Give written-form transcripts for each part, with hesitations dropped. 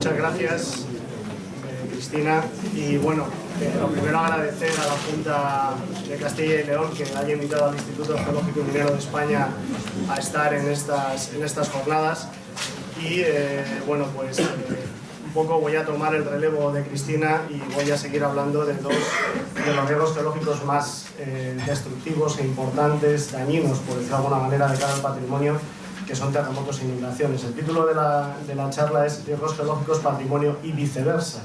Muchas gracias, Cristina. Y bueno, lo primero agradecer a la Junta de Castilla y León que haya invitado al Instituto Geológico y Minero de España a estar en estas jornadas. Y bueno, pues un poco voy a tomar el relevo de Cristina y voy a seguir hablando de dos de los riesgos geológicos más destructivos e importantes, dañinos, por decirlo de alguna manera, de cara al patrimonio, que son terremotos e inundaciones. El título de la charla es Riesgos geológicos, patrimonio y viceversa.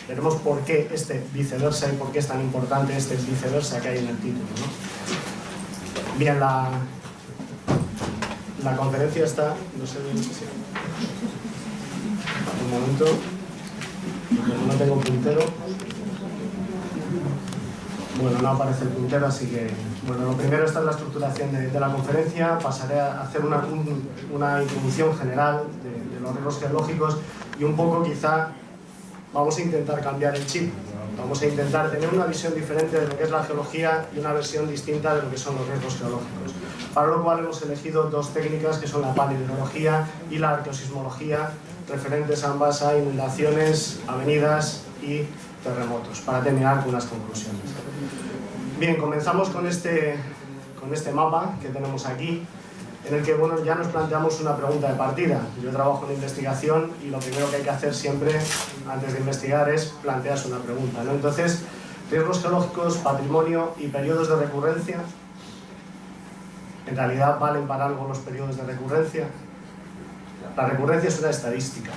Veremos por qué este viceversa y por qué es tan importante este viceversa que hay en el título, ¿no? Bien, la conferencia está... No sé bien si... Un momento, porque no tengo puntero. Bueno, no aparece el puntero, así que... Bueno, lo primero está en la estructuración de la conferencia. Pasaré a hacer una introducción general de los riesgos geológicos y un poco quizá vamos a intentar cambiar el chip. Vamos a intentar tener una visión diferente de lo que es la geología y una versión distinta de lo que son los riesgos geológicos. Para lo cual hemos elegido dos técnicas que son la paleohidrología y la arqueosismología, referentes ambas a inundaciones, avenidas y terremotos, para terminar con unas conclusiones. Bien, comenzamos con este mapa que tenemos aquí, en el que bueno, ya nos planteamos una pregunta de partida. Yo trabajo en investigación y lo primero que hay que hacer siempre, antes de investigar, es plantearse una pregunta, ¿no? Entonces, riesgos geológicos, patrimonio y periodos de recurrencia. ¿En realidad valen para algo los periodos de recurrencia? La recurrencia es una estadística.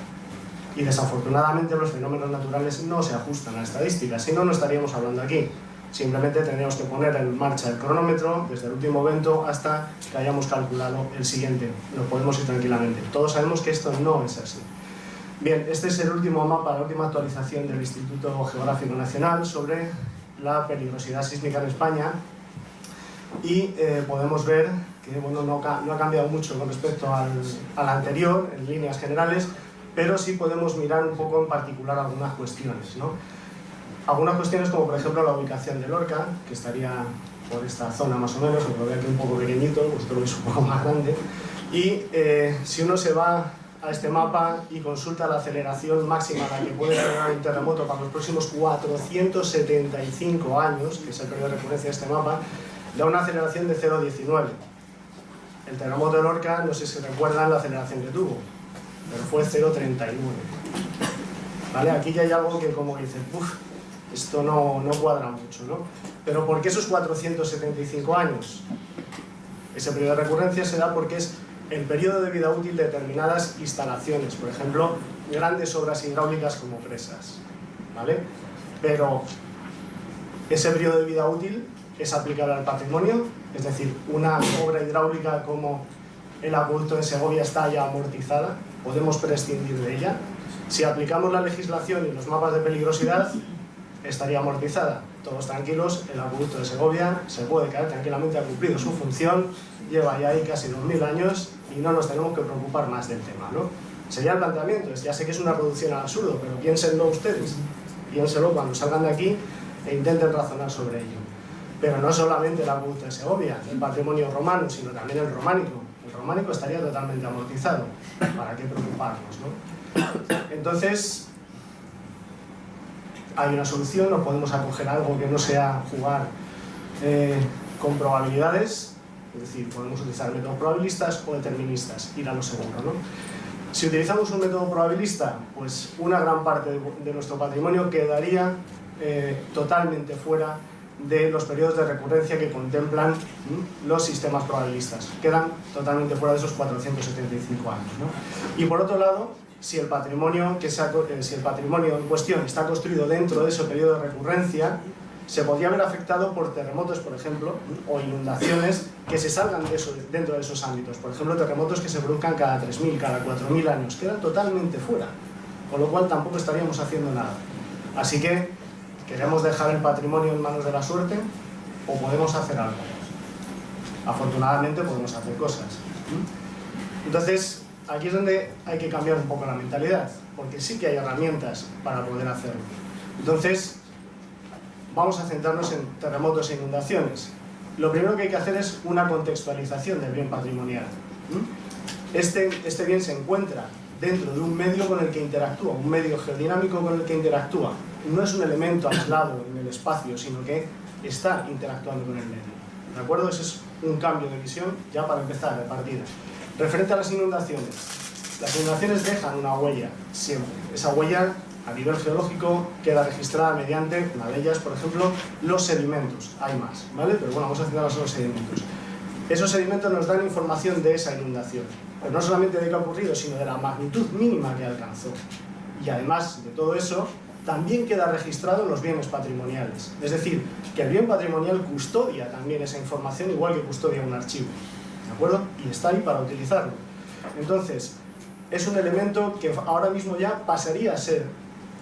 Y desafortunadamente los fenómenos naturales no se ajustan a estadísticas, si no, no estaríamos hablando aquí. Simplemente tendríamos que poner en marcha el cronómetro desde el último evento hasta que hayamos calculado el siguiente. Nos podemos ir tranquilamente. Todos sabemos que esto no es así. Bien, este es el último mapa, la última actualización del Instituto Geográfico Nacional sobre la peligrosidad sísmica en España. Y podemos ver que bueno, no ha cambiado mucho con respecto al anterior, en líneas generales, pero sí podemos mirar un poco en particular algunas cuestiones, ¿no? Algunas cuestiones como por ejemplo la ubicación de Lorca, que estaría por esta zona más o menos, aunque lo veo aquí un poco pequeñito, vosotros lo veis un poco más grande. Y si uno se va a este mapa y consulta la aceleración máxima a la que puede generar un terremoto para los próximos 475 años, que es el periodo de recurrencia de este mapa, da una aceleración de 0,19. El terremoto de Lorca, no sé si recuerdan la aceleración que tuvo, pero fue 0,39. ¿Vale? Aquí ya hay algo que como que dice, uff, esto no cuadra mucho, ¿no? Pero ¿por qué esos 475 años? Ese periodo de recurrencia se da porque es el periodo de vida útil de determinadas instalaciones, por ejemplo, grandes obras hidráulicas como presas, ¿vale? Pero ese periodo de vida útil es aplicable al patrimonio, es decir, una obra hidráulica como el acueducto de Segovia está ya amortizada, podemos prescindir de ella. Si aplicamos la legislación y los mapas de peligrosidad, estaría amortizada. Todos tranquilos, el acueducto de Segovia se puede caer tranquilamente, ha cumplido su función, lleva ya ahí casi 2000 años y no nos tenemos que preocupar más del tema, ¿no? Sería el planteamiento, ya sé que es una reducción al absurdo, pero piénsenlo ustedes, piénsenlo cuando salgan de aquí e intenten razonar sobre ello. Pero no solamente el acueducto de Segovia, el patrimonio romano, sino también el románico. El románico estaría totalmente amortizado. ¿Para qué preocuparnos, no? Entonces, hay una solución, nos podemos acoger a algo que no sea jugar con probabilidades, es decir, podemos utilizar métodos probabilistas o deterministas, ir a lo seguro, ¿no? Si utilizamos un método probabilista, pues una gran parte de nuestro patrimonio quedaría totalmente fuera de los periodos de recurrencia que contemplan los sistemas probabilistas. Quedan totalmente fuera de esos 475 años, ¿no? Y por otro lado, si el patrimonio en cuestión está construido dentro de ese periodo de recurrencia, se podría ver afectado por terremotos, por ejemplo, o inundaciones que se salgan dentro de esos ámbitos. Por ejemplo, terremotos que se produzcan cada 3000, cada 4000 años, quedan totalmente fuera, con lo cual tampoco estaríamos haciendo nada. Así que, ¿queremos dejar el patrimonio en manos de la suerte o podemos hacer algo? Afortunadamente podemos hacer cosas. Entonces, aquí es donde hay que cambiar un poco la mentalidad, porque sí que hay herramientas para poder hacerlo. Entonces, vamos a centrarnos en terremotos e inundaciones. Lo primero que hay que hacer es una contextualización del bien patrimonial. Este bien se encuentra dentro de un medio con el que interactúa, un medio geodinámico con el que interactúa. No es un elemento aislado en el espacio, sino que está interactuando con el medio. ¿De acuerdo? Ese es un cambio de visión ya para empezar de partida. Referente a las inundaciones dejan una huella siempre. Esa huella a nivel geológico queda registrada mediante una de ellas, por ejemplo, los sedimentos. Hay más, ¿vale? Pero bueno, vamos a centrarnos en los sedimentos. Esos sedimentos nos dan información de esa inundación, pero no solamente de qué ha ocurrido, sino de la magnitud mínima que alcanzó. Y además de todo eso, también queda registrado en los bienes patrimoniales. Es decir, que el bien patrimonial custodia también esa información, igual que custodia un archivo. ¿De acuerdo? Y está ahí para utilizarlo. Entonces, es un elemento que ahora mismo ya pasaría a ser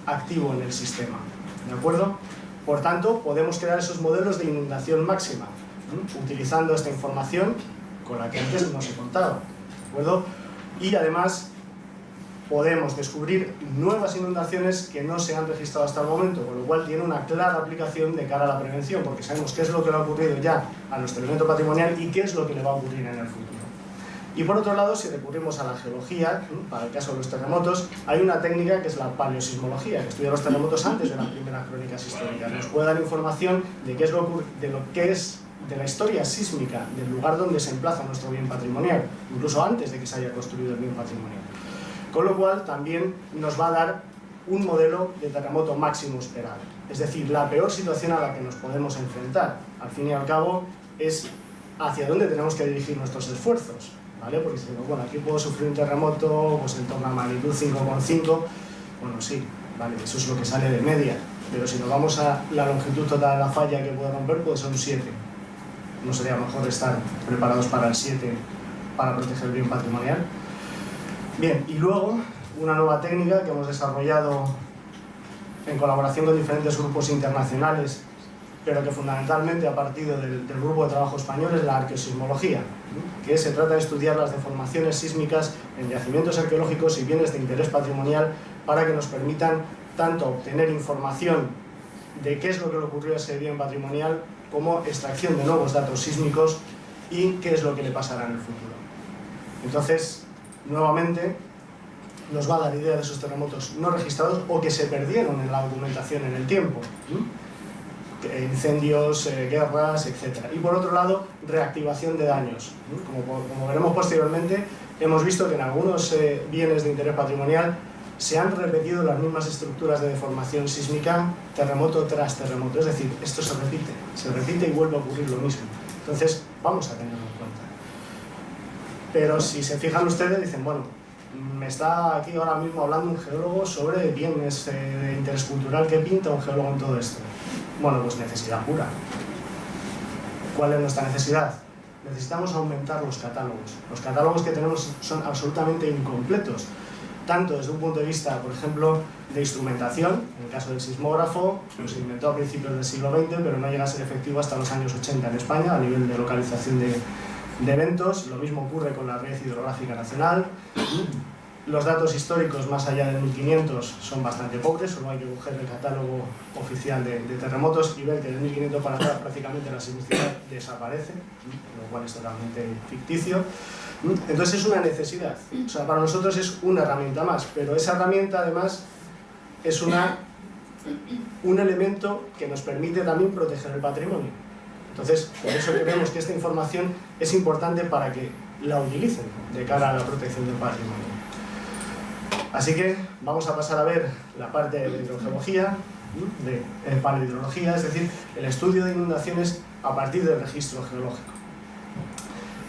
activo en el sistema. ¿De acuerdo? Por tanto, podemos crear esos modelos de inundación máxima, utilizando esta información con la que antes no se contaba. ¿De acuerdo? Y además podemos descubrir nuevas inundaciones que no se han registrado hasta el momento, con lo cual tiene una clara aplicación de cara a la prevención, porque sabemos qué es lo que le ha ocurrido ya a nuestro elemento patrimonial y qué es lo que le va a ocurrir en el futuro. Y por otro lado, si recurrimos a la geología, para el caso de los terremotos, hay una técnica que es la paleosismología, que estudia los terremotos antes de las primeras crónicas históricas. Nos puede dar información de qué es de la historia sísmica del lugar donde se emplaza nuestro bien patrimonial, incluso antes de que se haya construido el bien patrimonial. Con lo cual también nos va a dar un modelo de terremoto máximo esperado. Es decir, la peor situación a la que nos podemos enfrentar. Al fin y al cabo, es hacia dónde tenemos que dirigir nuestros esfuerzos, ¿vale? Porque si digo, bueno, aquí puedo sufrir un terremoto pues en torno a magnitud 5,5, bueno, sí, vale, eso es lo que sale de media, pero si nos vamos a la longitud total de la falla que puede romper, puede ser un 7. ¿No sería mejor estar preparados para el 7 para proteger el bien patrimonial? Bien, y luego una nueva técnica que hemos desarrollado en colaboración con diferentes grupos internacionales, pero que fundamentalmente ha partido del grupo de trabajo español, es la arqueosismología, que se trata de estudiar las deformaciones sísmicas en yacimientos arqueológicos y bienes de interés patrimonial para que nos permitan tanto obtener información de qué es lo que le ocurrió a ese bien patrimonial, como extracción de nuevos datos sísmicos y qué es lo que le pasará en el futuro. Entonces, nuevamente, nos va a dar idea de esos terremotos no registrados o que se perdieron en la documentación en el tiempo. Incendios, guerras, etc. Y por otro lado, reactivación de daños. Como veremos posteriormente, hemos visto que en algunos bienes de interés patrimonial se han repetido las mismas estructuras de deformación sísmica terremoto tras terremoto. Es decir, esto se repite y vuelve a ocurrir lo mismo. Entonces, vamos a tenerlo en cuenta. Pero si se fijan ustedes, dicen, bueno, me está aquí ahora mismo hablando un geólogo sobre bienes de interés cultural. ¿Qué pinta un geólogo en todo esto? Bueno, pues necesidad pura. ¿Cuál es nuestra necesidad? Necesitamos aumentar los catálogos. Los catálogos que tenemos son absolutamente incompletos, tanto desde un punto de vista, por ejemplo, de instrumentación. En el caso del sismógrafo, se inventó a principios del siglo XX, pero no llega a ser efectivo hasta los años 80 en España, a nivel de localización de eventos. Lo mismo ocurre con la Red Hidrográfica Nacional. Los datos históricos más allá del 1500 son bastante pobres, solo hay que coger el catálogo oficial de terremotos y ver que del 1500 para atrás prácticamente la sismicidad desaparece, lo cual es totalmente ficticio. Entonces es una necesidad, o sea, para nosotros es una herramienta más, pero esa herramienta además es un elemento que nos permite también proteger el patrimonio. Entonces, por eso creemos que esta información es importante para que la utilicen de cara a la protección del patrimonio. Así que vamos a pasar a ver la parte de hidrogeología, de paleohidrología, es decir, el estudio de inundaciones a partir del registro geológico.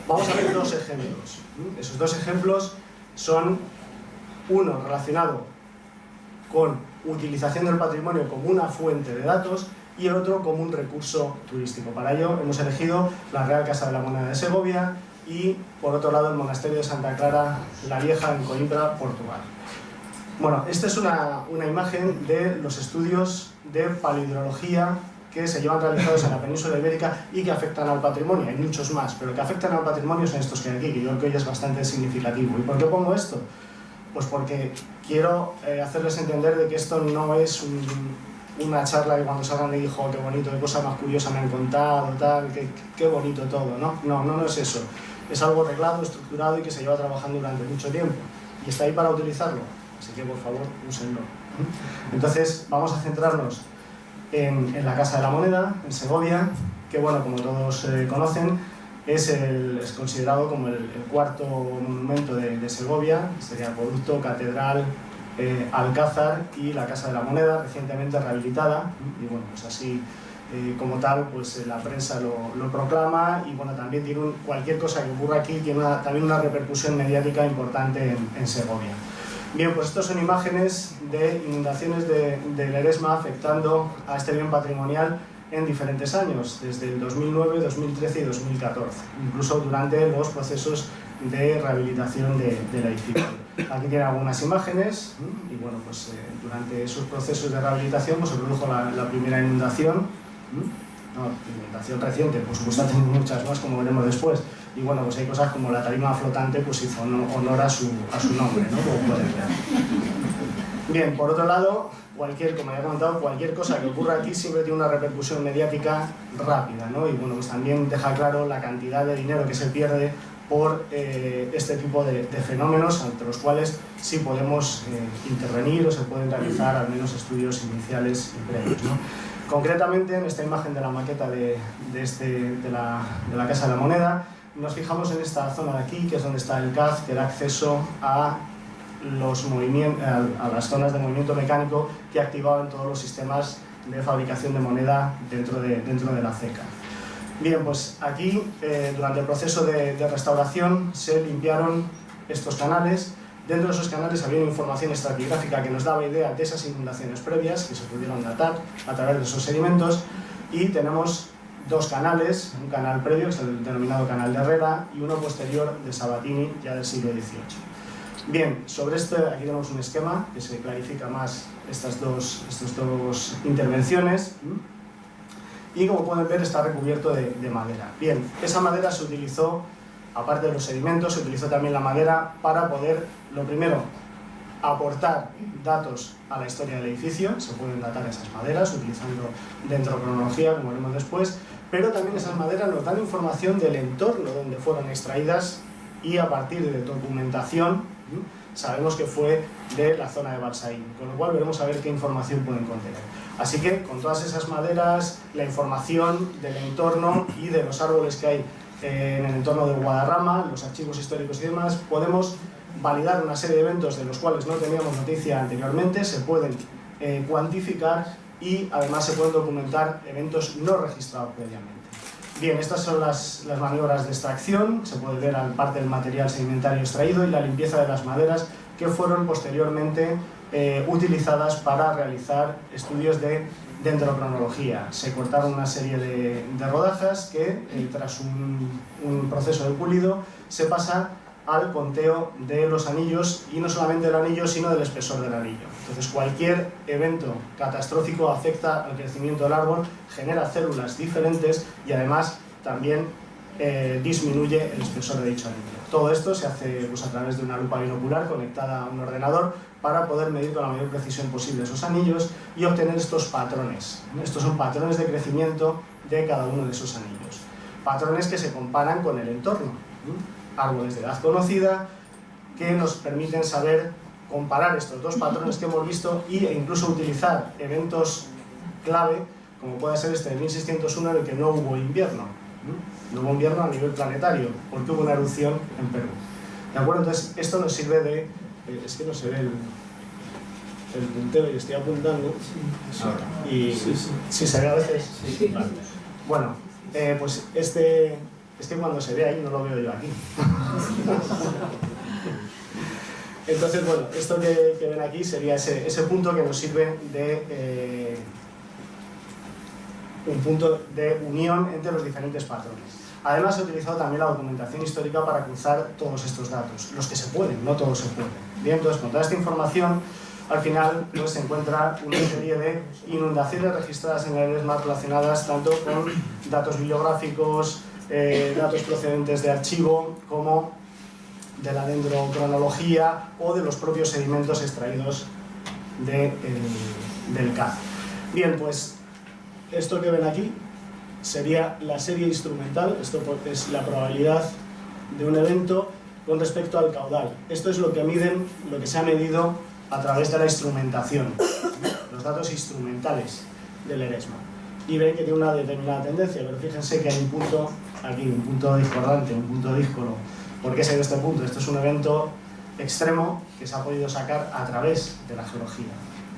Vamos a ver dos ejemplos. Esos dos ejemplos son uno relacionado con utilización del patrimonio como una fuente de datos y el otro como un recurso turístico. Para ello hemos elegido la Real Casa de la Moneda de Segovia y, por otro lado, el Monasterio de Santa Clara la Vieja en Coimbra, Portugal. Bueno, esta es una imagen de los estudios de paleohidrología que se llevan realizados en la península ibérica y que afectan al patrimonio. Hay muchos más, pero que afectan al patrimonio son estos que hay aquí, que yo creo que hoy es bastante significativo. ¿Y por qué pongo esto? Pues porque quiero hacerles entender de que esto no es una charla que cuando salgan de hijo, qué bonito, qué cosa más curiosa me han contado, tal, qué bonito todo, ¿no? No es eso. Es algo arreglado, estructurado y que se lleva trabajando durante mucho tiempo. y está ahí para utilizarlo, así que por favor úsenlo. Entonces vamos a centrarnos en la Casa de la Moneda, en Segovia, que bueno, como todos conocen, es considerado como el cuarto monumento de Segovia, sería Acueducto, Catedral, Alcázar y la Casa de la Moneda, recientemente rehabilitada, y bueno, pues así como tal, pues la prensa lo proclama, y bueno, también tiene cualquier cosa que ocurra aquí tiene también una repercusión mediática importante en Segovia. Bien, pues estos son imágenes de inundaciones de Ledesma afectando a este bien patrimonial en diferentes años, desde el 2009, 2013 y 2014, incluso durante los procesos de rehabilitación del edificio. Aquí tienen algunas imágenes y bueno, pues durante esos procesos de rehabilitación pues, se produjo la primera inundación, inundación reciente, por supuesto ha tenido muchas más como veremos después, y bueno, pues hay cosas como la tarima flotante pues hizo honor a su nombre, ¿no? Como pueden ver. Bien, por otro lado, como ya he comentado, cualquier cosa que ocurra aquí siempre tiene una repercusión mediática rápida, ¿no? Y bueno, pues también deja claro la cantidad de dinero que se pierde por este tipo de fenómenos, ante los cuales sí podemos intervenir o se pueden realizar al menos estudios iniciales y previos, ¿no? Concretamente, en esta imagen de la maqueta de la Casa de la Moneda, nos fijamos en esta zona de aquí, que es donde está el CAZ, que da acceso a las zonas de movimiento mecánico que activaban todos los sistemas de fabricación de moneda dentro de la ceca. Bien, pues aquí, durante el proceso de restauración, se limpiaron estos canales. Dentro de esos canales había una información estratigráfica que nos daba idea de esas inundaciones previas, que se pudieron datar a través de esos sedimentos, y tenemos dos canales, un canal previo, que es el denominado canal de Herrera, y uno posterior de Sabatini, ya del siglo XVIII. Bien, sobre aquí tenemos un esquema que se clarifica más estas dos intervenciones, y como pueden ver está recubierto de madera. Bien, esa madera se utilizó, aparte de los sedimentos, se utilizó también la madera para poder, lo primero, aportar datos a la historia del edificio, se pueden datar esas maderas utilizando dendrocronología, como veremos después, pero también esas maderas nos dan información del entorno donde fueron extraídas y a partir de documentación sabemos que fue de la zona de Balsaín, con lo cual veremos a ver qué información pueden contener. Así que con todas esas maderas, la información del entorno y de los árboles que hay en el entorno de Guadarrama, los archivos históricos y demás, podemos validar una serie de eventos de los cuales no teníamos noticia anteriormente, se pueden cuantificar y además se pueden documentar eventos no registrados previamente. Bien, estas son las maniobras de extracción, se puede ver parte del material sedimentario extraído y la limpieza de las maderas que fueron posteriormente utilizadas para realizar estudios de dendrocronología. Se cortaron una serie de rodajas que tras un proceso de pulido se pasa al conteo de los anillos, y no solamente del anillo sino del espesor del anillo. Entonces cualquier evento catastrófico afecta al crecimiento del árbol, genera células diferentes y además también disminuye el espesor de dicho anillo. Todo esto se hace pues, a través de una lupa binocular conectada a un ordenador para poder medir con la mayor precisión posible esos anillos y obtener estos patrones. Estos son patrones de crecimiento de cada uno de esos anillos. Patrones que se comparan con el entorno. Árboles de edad conocida que nos permiten comparar estos dos patrones que hemos visto e incluso utilizar eventos clave, como puede ser este de 1601 en el que no hubo invierno. No hubo invierno a nivel planetario, porque hubo una erupción en Perú. ¿De acuerdo? Entonces, esto nos sirve de... es que no se ve el puntero y estoy apuntando. Y sí se ve a veces. Sí. Vale. Bueno, pues es que cuando se ve ahí no lo veo yo aquí. Entonces, bueno, esto que ven aquí sería ese punto que nos sirve de un punto de unión entre los diferentes patrones. Además, he utilizado también la documentación histórica para cruzar todos estos datos, los que se pueden, no todos se pueden. Bien, entonces, con toda esta información, al final pues, se encuentra una serie de inundaciones registradas en áreas más relacionadas tanto con datos bibliográficos, datos procedentes de archivo, como de la dendrocronología o de los propios sedimentos extraídos del CAZ. Bien, pues esto que ven aquí sería la serie instrumental, esto es la probabilidad de un evento con respecto al caudal. Esto es lo que miden, lo que se ha medido a través de la instrumentación, los datos instrumentales del Eresma. Y ven que tiene una determinada tendencia, pero fíjense que hay un punto aquí, un punto discordante, un punto díscolo. ¿Por qué se ha ido este punto? Esto es un evento extremo que se ha podido sacar a través de la geología.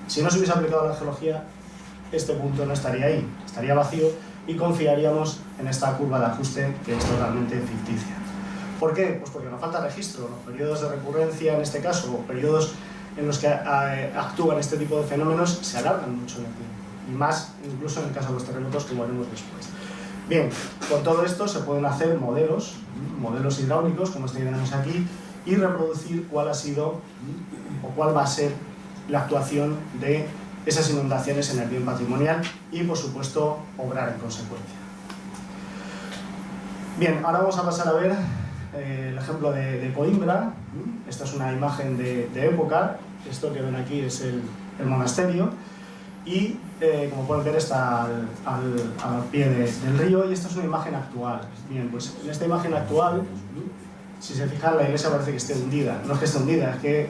Si no se hubiese aplicado la geología, este punto no estaría ahí, estaría vacío y confiaríamos en esta curva de ajuste que es totalmente ficticia. ¿Por qué? Pues porque nos falta registro. Los periodos de recurrencia, en este caso, o periodos en los que actúan este tipo de fenómenos, se alargan mucho en el tiempo. Y más incluso en el caso de los terremotos, como veremos después. Bien, con todo esto se pueden hacer modelos hidráulicos, como este que tenemos aquí, y reproducir cuál ha sido o cuál va a ser la actuación de esas inundaciones en el bien patrimonial y, por supuesto, obrar en consecuencia. Bien, ahora vamos a pasar a ver el ejemplo de Coimbra. Esta es una imagen de época. Esto que ven aquí es el monasterio y, como pueden ver, está al pie del río, y esta es una imagen actual. Bien, pues en esta imagen actual, si se fijan, la iglesia parece que esté hundida. No es que esté hundida, es que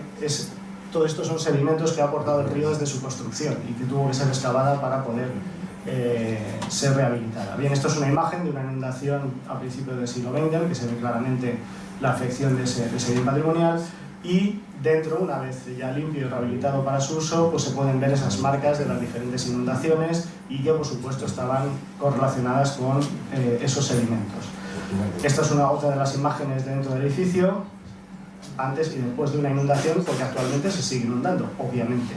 todo esto son sedimentos que ha aportado el río desde su construcción y que tuvo que ser excavada para poder ser rehabilitada. Bien, esto es una imagen de una inundación a principios del siglo XX, en que se ve claramente la afección de ese bien patrimonial, y dentro, una vez ya limpio y rehabilitado para su uso, pues se pueden ver esas marcas de las diferentes inundaciones y que, por supuesto, estaban correlacionadas con esos sedimentos. Esta es otra de las imágenes dentro del edificio, antes y después de una inundación, porque actualmente se sigue inundando, obviamente.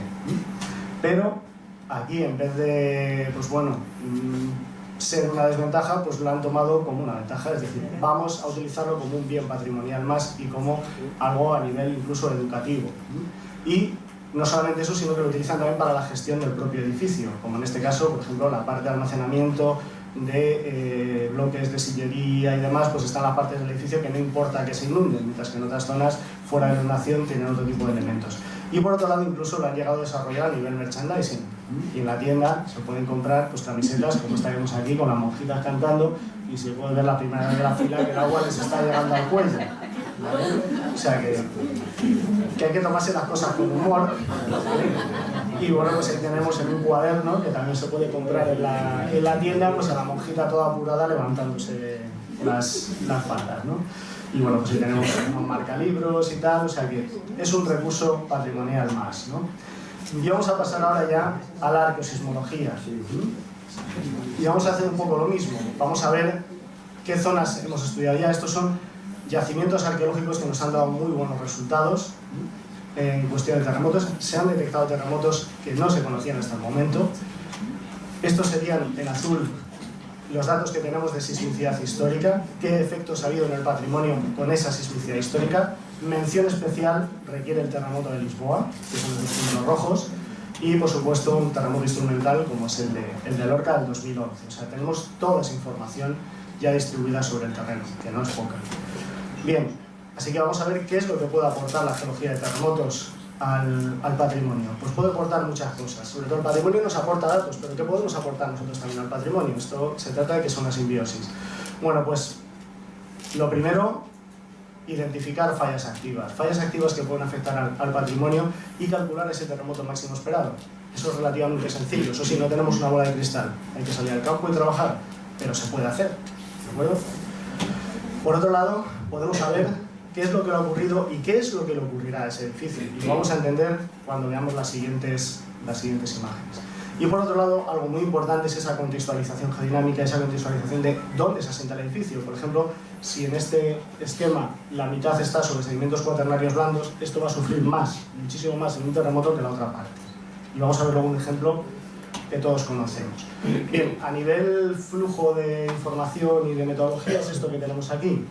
Pero aquí, en vez de, pues bueno, ser una desventaja, pues lo han tomado como una ventaja, es decir, vamos a utilizarlo como un bien patrimonial más y como algo a nivel incluso educativo. Y no solamente eso, sino que lo utilizan también para la gestión del propio edificio, como en este caso, por ejemplo, la parte de almacenamiento de bloques de sillería y demás, pues están las partes del edificio que no importa que se inunden, mientras que en otras zonas fuera de inundación tienen otro tipo de elementos. Y por otro lado, incluso lo han llegado a desarrollar a nivel merchandising. Y en la tienda se pueden comprar pues camisetas como esta que vemos aquí, con las monjitas cantando, y se puede ver la primera de la fila que el agua les está llegando al cuello. ¿Vale? O sea que hay que tomarse las cosas con humor. Y bueno, pues ahí tenemos en un cuaderno que también se puede comprar en la tienda, pues a la monjita toda apurada levantándose las faldas, ¿no? Y bueno, pues ahí tenemos unos marcalibros y tal, o sea que es un recurso patrimonial más, ¿no? Y vamos a pasar ahora ya a la arqueosismología. Y vamos a hacer un poco lo mismo. Vamos a ver qué zonas hemos estudiado ya. Estos son yacimientos arqueológicos que nos han dado muy buenos resultados en cuestión de terremotos. Se han detectado terremotos que no se conocían hasta el momento. Estos serían, en azul, los datos que tenemos de sismicidad histórica, qué efectos ha habido en el patrimonio con esa sismicidad histórica. Mención especial requiere el terremoto de Lisboa, que son los símbolos rojos, y por supuesto un terremoto instrumental como es el de Lorca del 2011. O sea, tenemos toda esa información ya distribuida sobre el terreno, que no es poca. Bien, así que vamos a ver qué es lo que puede aportar la geología de terremotos al patrimonio. Pues puede aportar muchas cosas. Sobre todo el patrimonio nos aporta datos, pero ¿qué podemos aportar nosotros también al patrimonio? Esto se trata de que son una simbiosis. Bueno, pues lo primero, identificar fallas activas que pueden afectar al patrimonio y calcular ese terremoto máximo esperado. Eso es relativamente sencillo. Eso sí, no tenemos una bola de cristal. Hay que salir al campo y trabajar, pero se puede hacer, ¿de acuerdo? Por otro lado, podemos saber qué es lo que le ha ocurrido y qué es lo que le ocurrirá a ese edificio. Y lo vamos a entender cuando veamos las siguientes imágenes. Y por otro lado, algo muy importante es esa contextualización geodinámica, esa contextualización de dónde se asienta el edificio. Por ejemplo, si en este esquema la mitad está sobre sedimentos cuaternarios blandos, esto va a sufrir más, muchísimo más en un terremoto que la otra parte. Y vamos a ver luego un ejemplo que todos conocemos. Bien, a nivel flujo de información y de metodología es esto que tenemos aquí.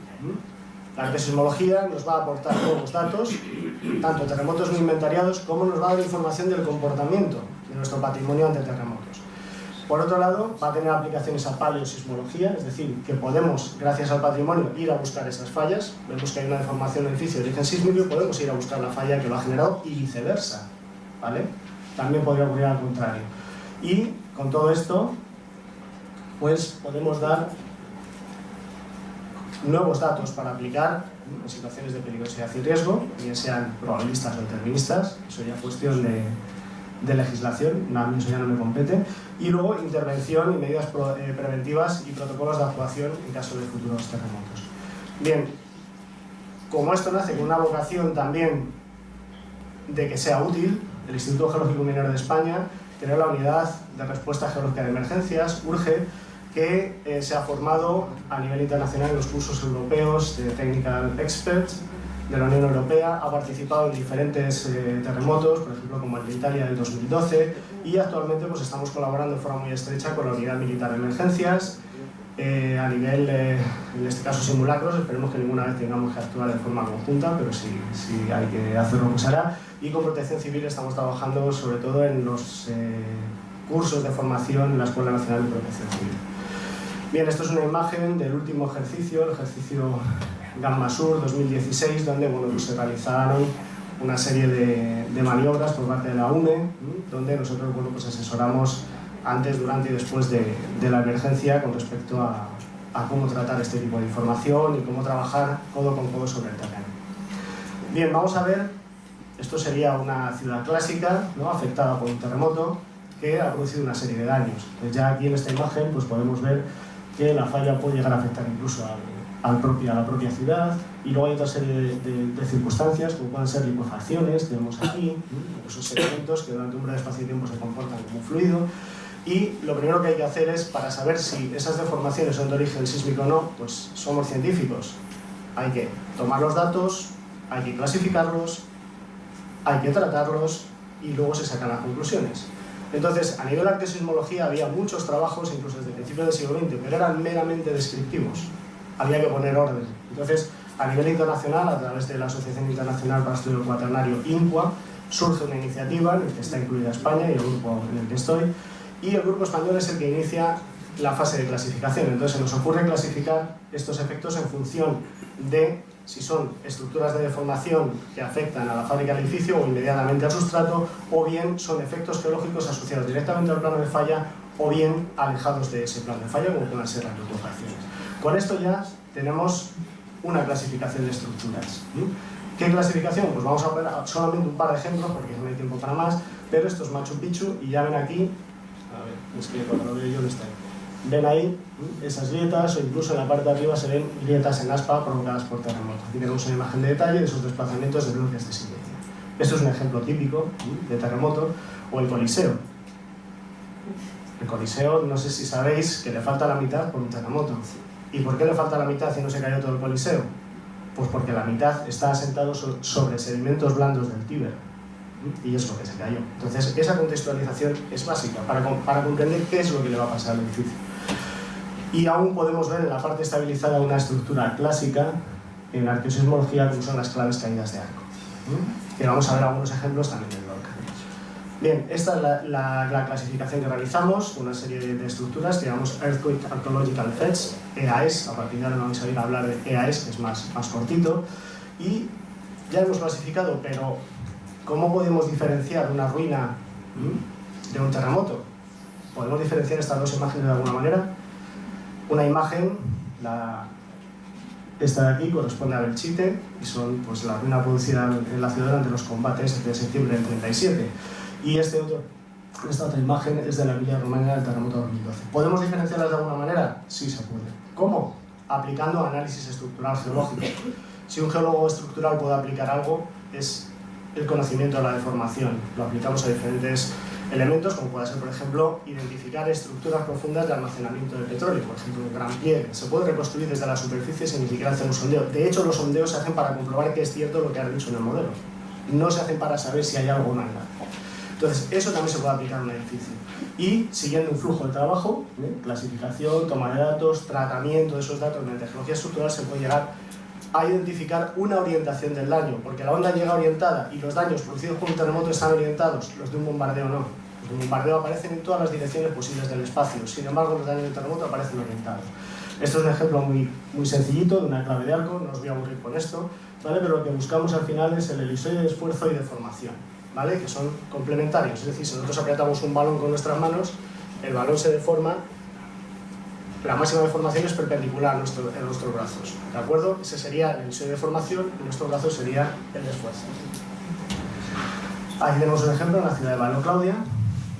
La arqueosismología nos va a aportar nuevos datos, tanto terremotos no inventariados, como nos va a dar información del comportamiento de nuestro patrimonio ante terremotos. Por otro lado, va a tener aplicaciones a paleosismología, es decir, que podemos, gracias al patrimonio, ir a buscar esas fallas. Vemos que hay una deformación del edificio de origen sísmico y podemos ir a buscar la falla que lo ha generado y viceversa, ¿vale? También podría ocurrir al contrario. Y con todo esto, pues podemos dar nuevos datos para aplicar en situaciones de peligrosidad y riesgo, bien sean probabilistas o deterministas, eso ya es cuestión de legislación, a mí eso ya no me compete, y luego intervención y medidas preventivas y protocolos de actuación en caso de futuros terremotos. Bien, como esto nace con una vocación también de que sea útil, el Instituto Geológico Minero de España creó la Unidad de Respuesta Geológica de Emergencias, URGE, que se ha formado a nivel internacional en los cursos europeos de Technical Experts de la Unión Europea, ha participado en diferentes terremotos, por ejemplo como el de Italia del 2012, y actualmente pues, estamos colaborando de forma muy estrecha con la Unidad Militar de Emergencias, a nivel, en este caso simulacros, esperemos que ninguna vez tengamos que actuar de forma conjunta, pero si hay que hacerlo, pues hará. Y con Protección Civil estamos trabajando sobre todo en los cursos de formación en la Escuela Nacional de Protección Civil. Bien, esto es una imagen del último ejercicio, el ejercicio Gamma Sur 2016, donde bueno, pues se realizaron una serie de maniobras por parte de la UNE, donde nosotros bueno, pues asesoramos antes, durante y después de la emergencia con respecto a cómo tratar este tipo de información y cómo trabajar codo con codo sobre el terreno. Bien, vamos a ver, esto sería una ciudad clásica, ¿no? Afectada por un terremoto que ha producido una serie de daños. Pues ya aquí en esta imagen pues podemos ver que la falla puede llegar a afectar incluso a la propia ciudad, y luego hay otra serie de circunstancias como pueden ser licuefacciones que vemos aquí, esos sedimentos que durante un breve espacio de tiempo se comportan como un fluido. Y lo primero que hay que hacer es, para saber si esas deformaciones son de origen sísmico o no, pues somos científicos. Hay que tomar los datos, hay que clasificarlos, hay que tratarlos y luego se sacan las conclusiones. Entonces, a nivel de arqueosismología había muchos trabajos, incluso desde principios del siglo XX, pero eran meramente descriptivos. Había que poner orden. Entonces, a nivel internacional, a través de la Asociación Internacional para el Estudio Cuaternario, INCUA, surge una iniciativa en la que está incluida España y el grupo en el que estoy, y el grupo español es el que inicia la fase de clasificación. Entonces se nos ocurre clasificar estos efectos en función de si son estructuras de deformación que afectan a la fábrica del edificio o inmediatamente al sustrato, o bien son efectos geológicos asociados directamente al plano de falla o bien alejados de ese plano de falla, como pueden ser las licuefacciones. Con esto ya tenemos una clasificación de estructuras. ¿Qué clasificación? Pues vamos a ver solamente un par de ejemplos porque no hay tiempo para más, pero esto es Machu Picchu y ya ven aquí. A ver, es que cuando lo veo yo no está ahí. Ven ahí esas grietas, o incluso en la parte de arriba se ven grietas en aspa provocadas por terremotos. Aquí tenemos una imagen de detalle de esos desplazamientos de bloques de silicio. Esto es un ejemplo típico de terremoto, o el Coliseo. El Coliseo, no sé si sabéis que le falta la mitad por un terremoto. ¿Y por qué le falta la mitad y no se cayó todo el Coliseo? Pues porque la mitad está asentado sobre sedimentos blandos del Tíber. Y es lo que se cayó. Entonces, esa contextualización es básica para comprender qué es lo que le va a pasar al edificio. Y aún podemos ver en la parte estabilizada una estructura clásica en la arqueosismología, como son las claves caídas de arco. Que vamos a ver algunos ejemplos también en Lorca. Bien, esta es la clasificación que realizamos, una serie de estructuras que llamamos Earthquake Archaeological Effects, EAES. A partir de ahora vamos a ir a hablar de EAES, que es más cortito. Y ya hemos clasificado, pero ¿cómo podemos diferenciar una ruina de un terremoto? ¿Podemos diferenciar estas dos imágenes de alguna manera? Una imagen, esta de aquí, corresponde a Belchite, y son pues, la ruina producida en la ciudad durante los combates de septiembre del 37. Y esta otra imagen es de la Villa Romana del terremoto 2012. ¿Podemos diferenciarlas de alguna manera? Sí se puede. ¿Cómo? Aplicando análisis estructural geológico. Si un geólogo estructural puede aplicar algo, es el conocimiento de la deformación. Lo aplicamos a diferentes elementos, como puede ser, por ejemplo, identificar estructuras profundas de almacenamiento de petróleo, por ejemplo, un gran pliegue. Se puede reconstruir desde la superficie sin ni siquiera hacer un sondeo. De hecho, los sondeos se hacen para comprobar que es cierto lo que han dicho en el modelo. No se hacen para saber si hay algo o no hay nada. Entonces, eso también se puede aplicar en un edificio. Y siguiendo un flujo de trabajo, clasificación, toma de datos, tratamiento de esos datos mediante geología estructural, se puede llegar a identificar una orientación del daño, porque la onda llega orientada y los daños producidos por un terremoto están orientados, los de un bombardeo no. Los de un bombardeo aparecen en todas las direcciones posibles del espacio, sin embargo los daños del terremoto aparecen orientados. Esto es un ejemplo muy sencillito de una clave de arco, no os voy a aburrir con esto, ¿vale? Pero lo que buscamos al final es el elipsoide de esfuerzo y deformación, ¿vale? Que son complementarios, es decir, si nosotros apretamos un balón con nuestras manos, el balón se deforma la máxima deformación es perpendicular en nuestros brazos, ¿de acuerdo? Ese sería el índice de deformación y nuestro brazo sería el de esfuerzo. Aquí tenemos un ejemplo en la ciudad de Bailo Claudia,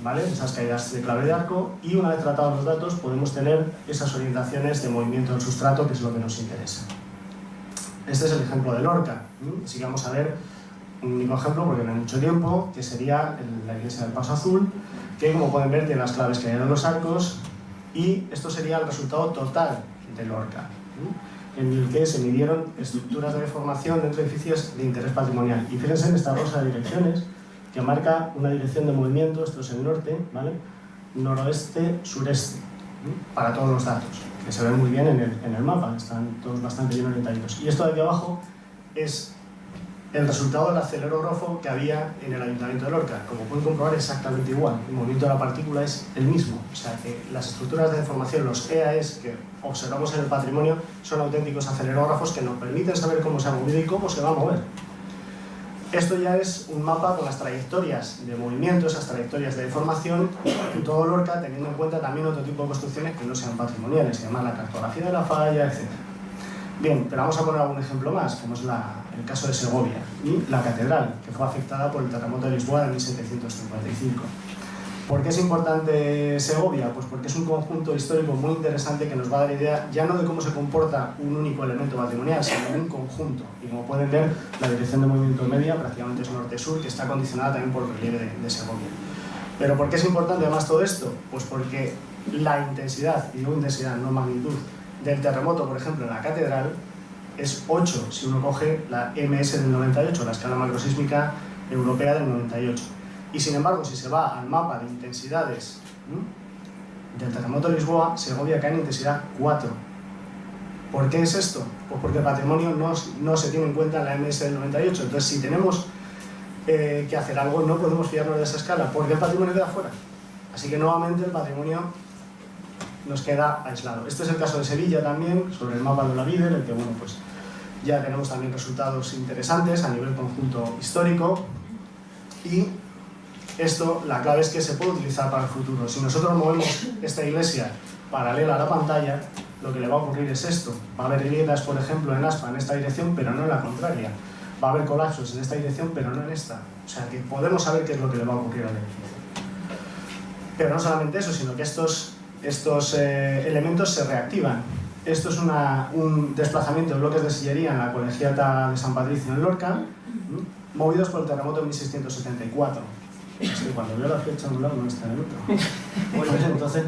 ¿vale? Esas caídas de clave de arco, y una vez tratados los datos podemos tener esas orientaciones de movimiento del sustrato, que es lo que nos interesa. Este es el ejemplo de Lorca. Así que vamos a ver un único ejemplo, porque no hay mucho tiempo, que sería la iglesia del Paso Azul, que como pueden ver tiene las claves que hay en los arcos, y esto sería el resultado total de Lorca, en el que se midieron estructuras de deformación dentro de edificios de interés patrimonial. Y fíjense en esta rosa de direcciones, que marca una dirección de movimiento, esto es el norte, ¿vale? Noroeste, sureste, para todos los datos, que se ven muy bien en el mapa, están todos bastante bien orientados. Y esto de aquí abajo es el resultado del acelerógrafo que había en el Ayuntamiento de Lorca. Como pueden comprobar, exactamente igual, el movimiento de la partícula es el mismo, o sea que las estructuras de deformación, los EAEs que observamos en el patrimonio, son auténticos acelerógrafos que nos permiten saber cómo se ha movido y cómo se va a mover. Esto ya es un mapa con las trayectorias de movimiento, esas trayectorias de deformación en todo Lorca, teniendo en cuenta también otro tipo de construcciones que no sean patrimoniales, se llama la cartografía de la falla, etc. Bien, pero vamos a poner algún ejemplo más, como es el caso de Segovia y la catedral, que fue afectada por el terremoto de Lisboa de 1755. ¿Por qué es importante Segovia? Pues porque es un conjunto histórico muy interesante que nos va a dar idea ya no de cómo se comporta un único elemento patrimonial, sino de un conjunto. Y como pueden ver, la dirección de movimiento media prácticamente es norte-sur, que está condicionada también por el relieve de Segovia. ¿Pero por qué es importante además todo esto? Pues porque la intensidad, y no intensidad, no magnitud, del terremoto, por ejemplo, en la catedral, es 8 si uno coge la MS del 98, la escala macrosísmica europea del 98. Y sin embargo, si se va al mapa de intensidades del terremoto de Lisboa, Segovia cae en intensidad 4. ¿Por qué es esto? Pues porque el patrimonio no se tiene en cuenta en la MS del 98. Entonces, si tenemos que hacer algo, no podemos fiarnos de esa escala, porque el patrimonio queda fuera. Así que nuevamente el patrimonio nos queda aislado. Este es el caso de Sevilla también, sobre el mapa de Olavide, en el que bueno, pues ya tenemos también resultados interesantes a nivel conjunto histórico. Y esto, la clave es que se puede utilizar para el futuro. Si nosotros movemos esta iglesia paralela a la pantalla, lo que le va a ocurrir es esto. Va a haber grietas, por ejemplo, en aspa en esta dirección, pero no en la contraria. Va a haber colapsos en esta dirección, pero no en esta. O sea, que podemos saber qué es lo que le va a ocurrir al edificio. Pero no solamente eso, sino que estos elementos se reactivan. Esto es un desplazamiento de bloques de sillería en la Colegiata de San Patricio en Lorca, movidos por el terremoto de 1674. Es que cuando veo la fecha en un lado no está en el otro. Bueno, entonces,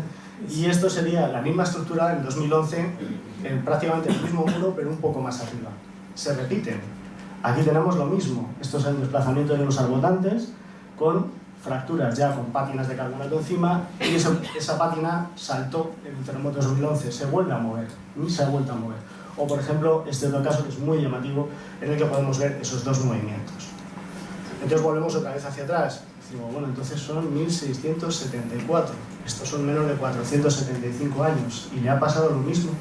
y esto sería la misma estructura en 2011, en prácticamente el mismo muro, pero un poco más arriba. Se repiten. Aquí tenemos lo mismo. Esto es el desplazamiento de los arbotantes con fracturas ya con pátinas de carbonato encima, y esa pátina saltó en el terremoto de 2011, se vuelve a mover, se ha vuelto a mover. O por ejemplo, este otro caso que es muy llamativo, en el que podemos ver esos dos movimientos. Entonces volvemos otra vez hacia atrás. Decimos, bueno, entonces son 1674, estos son menos de 475 años, y le ha pasado lo mismo.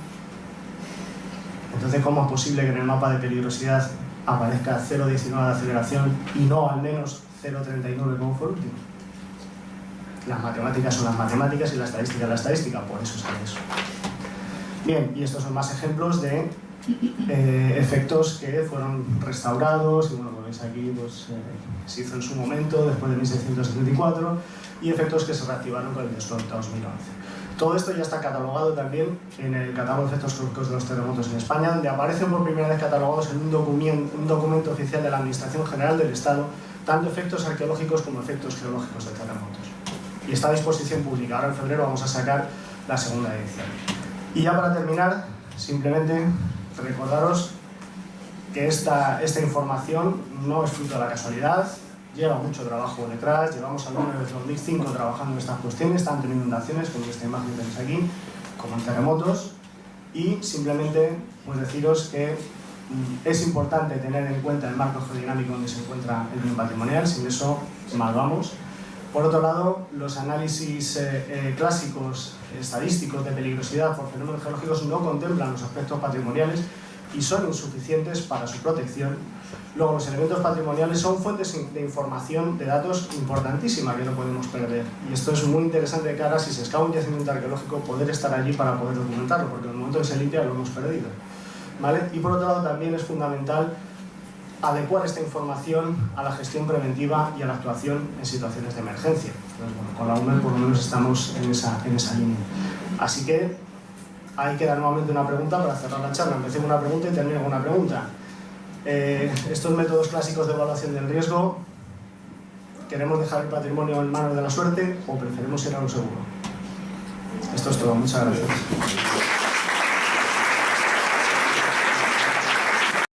Entonces, ¿cómo es posible que en el mapa de peligrosidad aparezca 0,19 de aceleración y no al menos 0,39 como fue el último? Las matemáticas son las matemáticas y la estadística es la estadística, por eso sale eso. Bien, y estos son más ejemplos de efectos que fueron restaurados, y bueno, como veis aquí, pues, se hizo en su momento, después de 1674, y efectos que se reactivaron con el desplome 2011. Todo esto ya está catalogado también en el catálogo de efectos geológicos de los terremotos en España, donde aparecen por primera vez catalogados en un documento oficial de la Administración General del Estado, tanto efectos arqueológicos como efectos geológicos de terremotos. Y está a disposición pública. Ahora en febrero vamos a sacar la segunda edición. Y ya para terminar, simplemente recordaros que esta información no es fruto de la casualidad, lleva mucho trabajo detrás. Llevamos al menos desde 2005 trabajando en estas cuestiones, tanto en inundaciones, como esta imagen que tenéis aquí, como en terremotos, y simplemente pues deciros que es importante tener en cuenta el marco geodinámico donde se encuentra el bien patrimonial, sin eso mal vamos. Por otro lado, los análisis clásicos estadísticos de peligrosidad por fenómenos geológicos no contemplan los aspectos patrimoniales, y son insuficientes para su protección. Luego, los elementos patrimoniales son fuentes de información, de datos importantísima que no podemos perder. Y esto es muy interesante de cara, si se excava un yacimiento arqueológico, poder estar allí para poder documentarlo, porque en el momento que se limpia lo hemos perdido, ¿vale? Y por otro lado, también es fundamental adecuar esta información a la gestión preventiva y a la actuación en situaciones de emergencia. Entonces, bueno, con la UMER por lo menos estamos en esa línea. Así que ahí queda nuevamente una pregunta para cerrar la charla. Empecé con una pregunta y termino con una pregunta. Estos métodos clásicos de evaluación del riesgo, ¿queremos dejar el patrimonio en manos de la suerte o preferimos ir a lo seguro? Esto es todo. Muchas gracias.